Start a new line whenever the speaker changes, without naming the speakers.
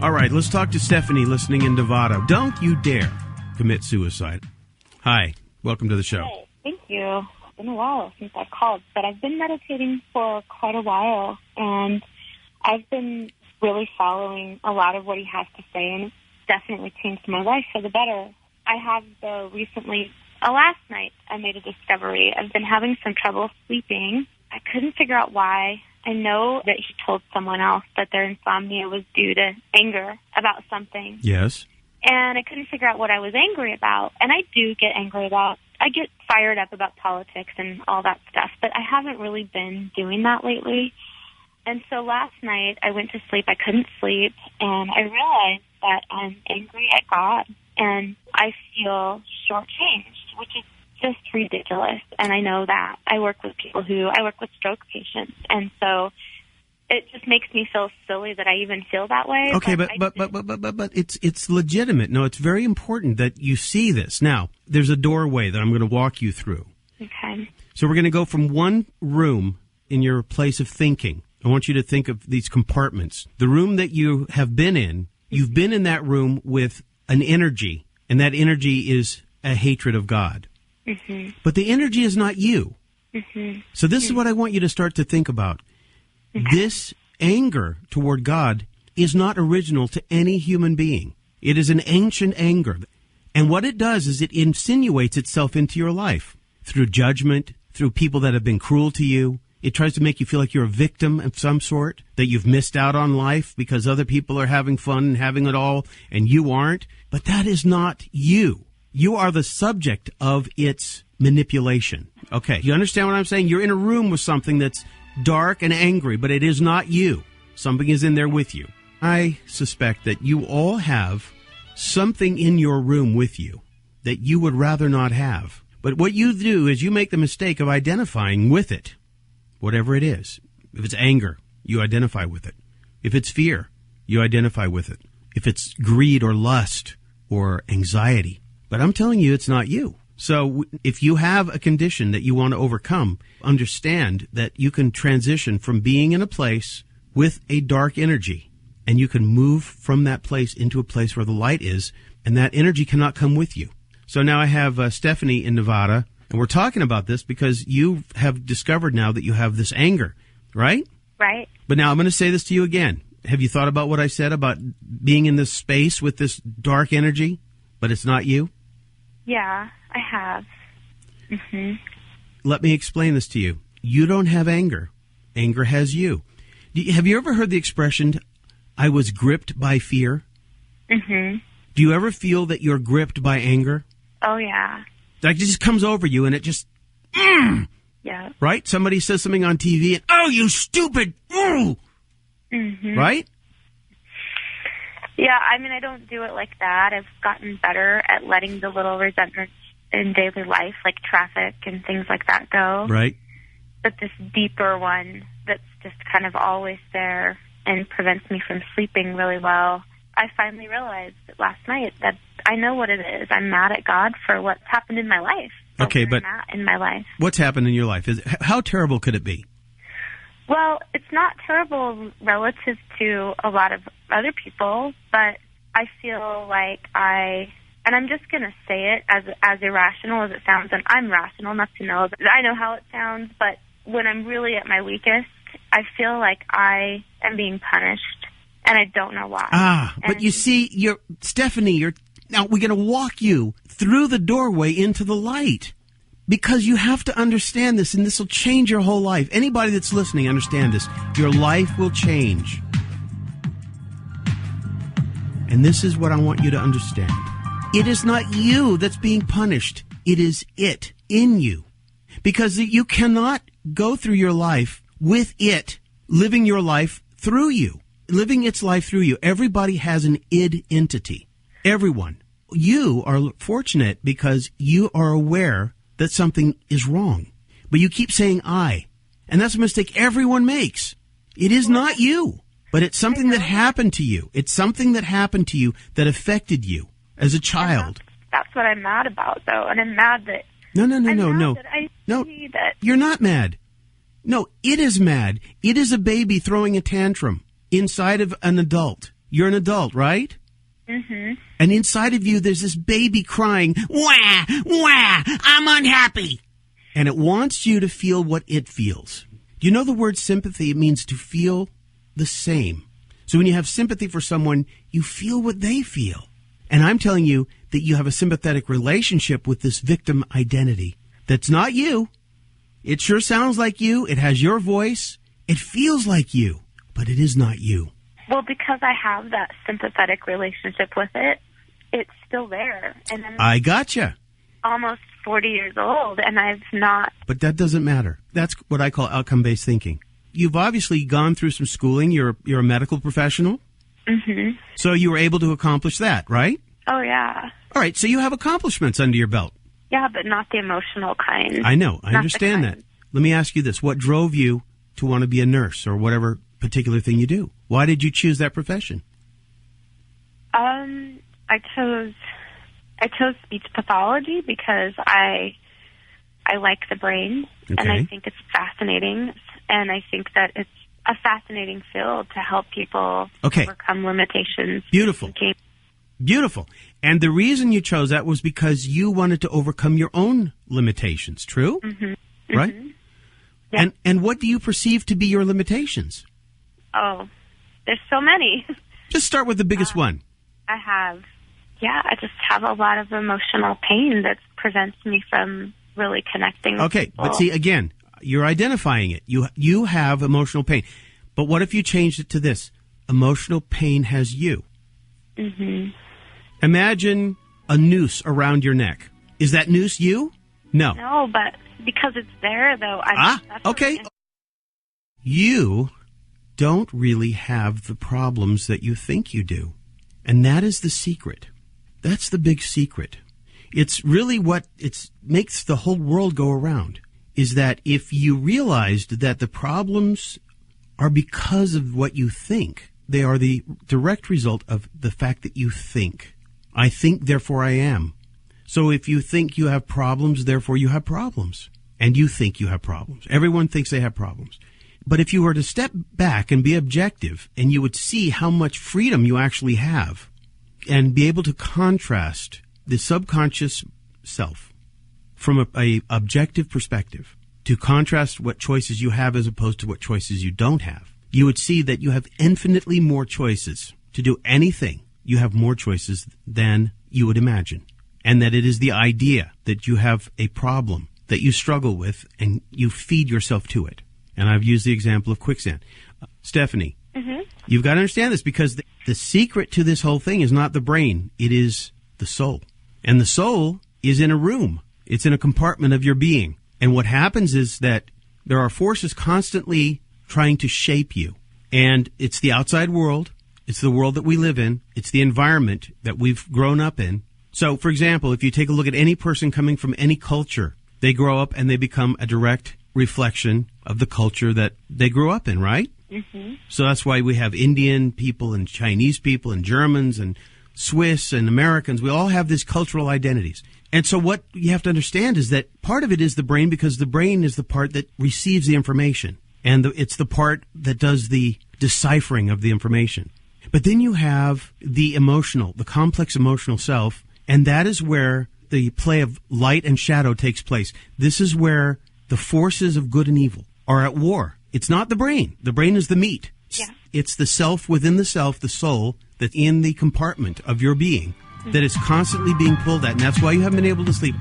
All right, let's talk to Stephanie listening in Nevada. Don't you dare commit suicide. Hi, welcome to the show.
Hey, thank you. It's been a while since I've called, but I've been meditating for quite a while, and I've been really following a lot of what he has to say, and it's definitely changed my life for the better. I have last night I made a discovery. I've been having some trouble sleeping. I couldn't figure out why. I know that he told someone else that their insomnia was due to anger about something.
Yes.
And I couldn't figure out what I was angry about. And I do get angry about, I get fired up about politics and all that stuff, but I haven't really been doing that lately. And so last night I went to sleep. I couldn't sleep, and I realized that I'm angry at God, and I feel shortchanged, which is just ridiculous. And I know that. I work with stroke patients, and so it just makes me feel silly that I even feel that way.
Okay, but it's legitimate. No, it's very important that you see this. Now, there's a doorway that I'm going to walk you through.
Okay.
So we're going to go from one room in your place of thinking. I want you to think of these compartments. The room that you have been in, you've been in that room with an energy, and that energy is a hatred of God. Mm-hmm. But the energy is not you. Mm-hmm. So this is what I want you to start to think about. Okay. This anger toward God is not original to any human being. It is an ancient anger. And what it does is it insinuates itself into your life through judgment, through people that have been cruel to you. It tries to make you feel like you're a victim of some sort, that you've missed out on life because other people are having fun and having it all and you aren't. But that is not you. You are the subject of its manipulation. Okay, you understand what I'm saying? You're in a room with something that's dark and angry, but it is not you. Something is in there with you. I suspect that you all have something in your room with you that you would rather not have. But what you do is you make the mistake of identifying with it, whatever it is. If it's anger, you identify with it. If it's fear, you identify with it. If it's greed or lust or anxiety. But I'm telling you, it's not you. So if you have a condition that you want to overcome, understand that you can transition from being in a place with a dark energy, and you can move from that place into a place where the light is, and that energy cannot come with you. So now I have Stephanie in Nevada, and we're talking about this because you have discovered now that you have this anger, right?
Right.
But now I'm going to say this to you again. Have you thought about what I said about being in this space with this dark energy, but it's not you?
Yeah, I have. Mm-hmm.
Let me explain this to you. You don't have anger. Anger has you. Have you ever heard the expression, I was gripped by fear? Mm-hmm. Do you ever feel that you're gripped by anger?
Oh, yeah.
Like it just comes over you and it just,
yeah.
Right? Somebody says something on TV and, oh, you stupid,
mm-hmm.
Right?
Yeah, I mean, I don't do it like that. I've gotten better at letting the little resentments in daily life, like traffic and things like that, go.
Right.
But this deeper one that's just kind of always there and prevents me from sleeping really well, I finally realized last night that I know what it is. I'm mad at God for what's happened in my life.
Okay, but
in my life.
What's happened in your life? How terrible could it be?
Well, it's not terrible relative to a lot of other people, but I feel like and I'm just going to say it as irrational as it sounds, and I'm rational enough to know that I know how it sounds, but when I'm really at my weakest, I feel like I am being punished, and I don't know why.
But you see, Stephanie, now we're going to walk you through the doorway into the light. Because you have to understand this, and this will change your whole life. Anybody that's listening, understand this. Your life will change. And this is what I want you to understand. It is not you that's being punished. It is it in you. Because you cannot go through your life with it living your life through you, living its life through you. Everybody has an id entity. Everyone. You are fortunate because you are aware that something is wrong. But you keep saying I. And that's a mistake everyone makes. It is not you. But it's something that happened to you. It's something that happened to you that affected you as a child.
That's what I'm mad about, though. And I'm mad that...
No.
No,
you're not mad. No, it is mad. It is a baby throwing a tantrum inside of an adult. you're an adult, right?
Mm-hmm.
And inside of you, there's this baby crying, wah, wah, I'm unhappy. And it wants you to feel what it feels. Do you know the word sympathy? It means to feel the same. So when you have sympathy for someone, you feel what they feel. And I'm telling you that you have a sympathetic relationship with this victim identity. That's not you. It sure sounds like you. It has your voice. It feels like you, but it is not you.
Well, because I have that sympathetic relationship with it, it's still there. And
I gotcha.
Almost 40 years old, and I've not.
But that doesn't matter. That's what I call outcome-based thinking. You've obviously gone through some schooling. You're a medical professional.
Mm-hmm.
So you were able to accomplish that, right?
Oh, yeah.
All right, so you have accomplishments under your belt.
Yeah, but not the emotional kind.
I know. I understand that. Let me ask you this. What drove you to want to be a nurse or whatever particular thing you do? Why did you choose that profession?
I chose speech pathology because I like the brain, and I think it's fascinating, and I think that it's a fascinating field to help people overcome limitations.
Beautiful. Beautiful. And the reason you chose that was because you wanted to overcome your own limitations, true?
Mm-hmm.
Right?
Mm-hmm. Yeah.
And what do you perceive to be your limitations?
Oh, there's so many.
Just start with the biggest one.
I just have a lot of emotional pain that prevents me from really connecting with people.
But see, again, you're identifying it. You have emotional pain. But what if you changed it to this? Emotional pain has you.
Mm-hmm.
Imagine a noose around your neck. Is that noose you? No.
No, but because it's there, though.
Okay. You don't really have the problems that you think you do. And that is the secret. That's the big secret. It's really what makes the whole world go around, is that if you realized that the problems are because of what you think, they are the direct result of the fact that you think. I think, therefore I am. So if you think you have problems, therefore you have problems. And you think you have problems. Everyone thinks they have problems. But if you were to step back and be objective, and you would see how much freedom you actually have, and be able to contrast the subconscious self from a objective perspective, to contrast what choices you have as opposed to what choices you don't have, you would see that you have infinitely more choices to do anything. You have more choices than you would imagine. And that it is the idea that you have a problem that you struggle with, and you feed yourself to it. And I've used the example of quicksand. Stephanie, you've got to understand this, because the secret to this whole thing is not the brain. It is the soul. And the soul is in a room. It's in a compartment of your being. And what happens is that there are forces constantly trying to shape you. And it's the outside world. It's the world that we live in. It's the environment that we've grown up in. So, for example, if you take a look at any person coming from any culture, they grow up and they become a direct reflection of the culture that they grew up in, right? Mm-hmm. So that's why we have Indian people and Chinese people and Germans and Swiss and Americans. We all have these cultural identities. And so what you have to understand is that part of it is the brain, because the brain is the part that receives the information. And it's the part that does the deciphering of the information. But then you have the emotional, the complex emotional self, and that is where the play of light and shadow takes place. This is where the forces of good and evil are at war. It's not the brain. The brain is the meat.
Yeah.
It's the self within the self, the soul, that's in the compartment of your being that is constantly being pulled at. And that's why you haven't been able to sleep.